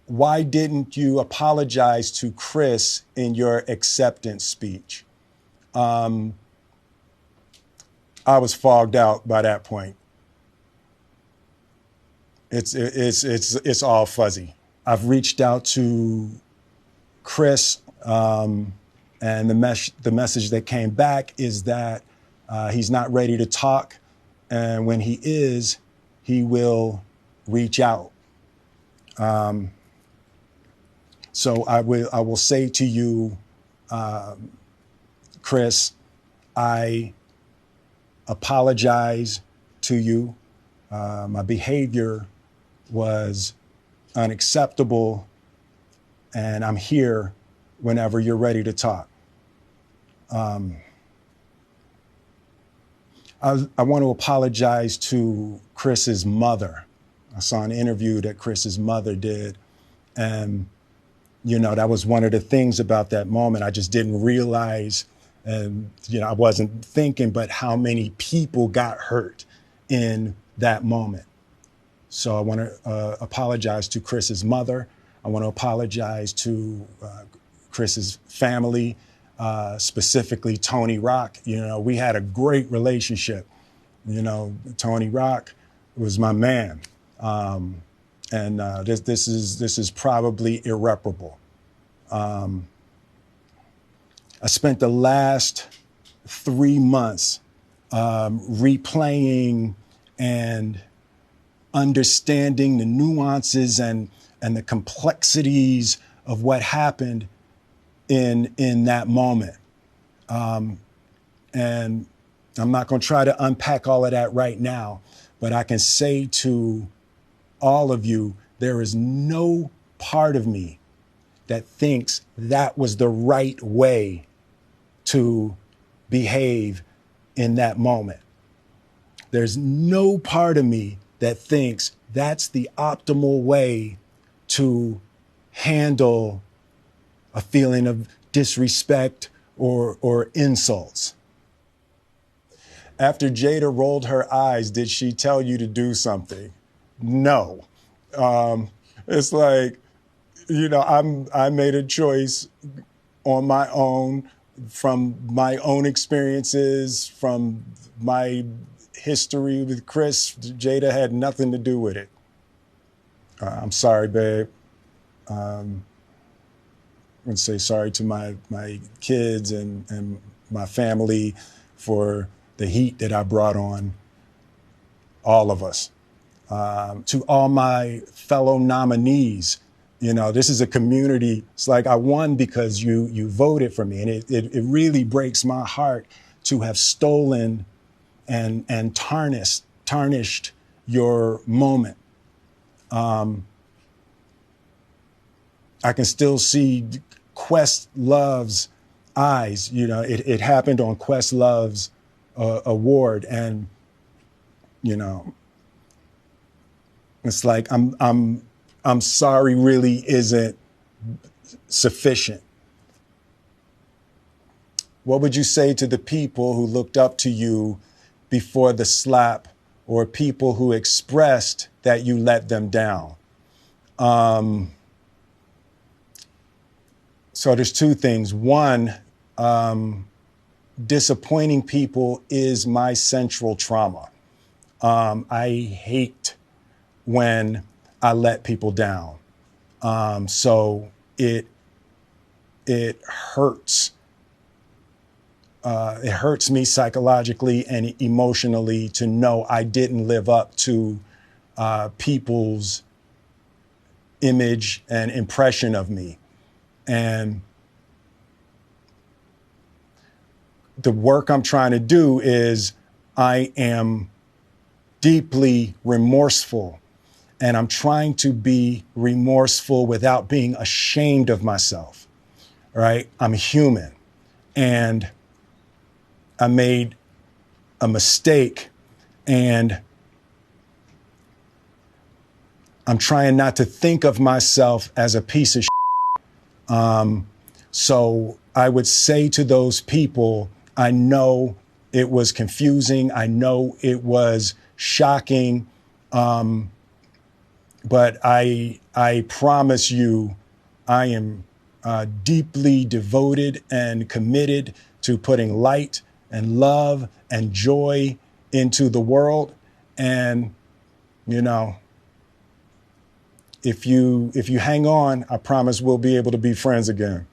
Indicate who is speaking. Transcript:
Speaker 1: why didn't you apologize to Chris in your acceptance speech? I was fogged out by that point. It's all fuzzy. I've reached out to Chris, and the message that came back is that he's not ready to talk, and when he is, he will reach out. So I will say to you, Chris, I apologize to you. My behavior was unacceptable, and I'm here whenever you're ready to talk. I want to apologize to Chris's mother. I saw an interview that Chris's mother did, and that was one of the things about that moment. I just didn't realize, and I wasn't thinking, but how many people got hurt in that moment. So I want to apologize to Chris's mother. I want to apologize to Chris's family, specifically Tony Rock. We had a great relationship. Tony Rock was my man. And this is probably irreparable. I spent the last 3 months replaying and understanding the nuances and the complexities of what happened in that moment. And I'm not going to try to unpack all of that right now, but I can say to all of you, there is no part of me that thinks that was the right way to behave in that moment. There's no part of me that thinks that's the optimal way to handle a feeling of disrespect or insults. After Jada rolled her eyes, did she tell you to do something? No. It's like, I made a choice on my own, from my own experiences, from my history with Chris. Jada had nothing to do with it. I'm sorry, babe. I'm going to say sorry to my kids and my family for the heat that I brought on all of us. To all my fellow nominees, this is a community. It's like I won because you voted for me. And it really breaks my heart to have stolen and tarnished your moment. I can still see Questlove's eyes. It happened on Questlove's award, and it's like I'm sorry really isn't sufficient. What would you say to the people who looked up to you before the slap, or people who expressed that you let them down? So there's two things. One, disappointing people is my central trauma. I hate when I let people down. So it hurts. It hurts me psychologically and emotionally to know I didn't live up to people's image and impression of me. And the work I'm trying to do is I am deeply remorseful, and I'm trying to be remorseful without being ashamed of myself, right? I'm human, and I made a mistake, and I'm trying not to think of myself as a piece of shit. So I would say to those people, I know it was confusing. I know it was shocking. But I promise you, I am deeply devoted and committed to putting light and love and joy into the world. And, you know, if you hang on, I promise we'll be able to be friends again.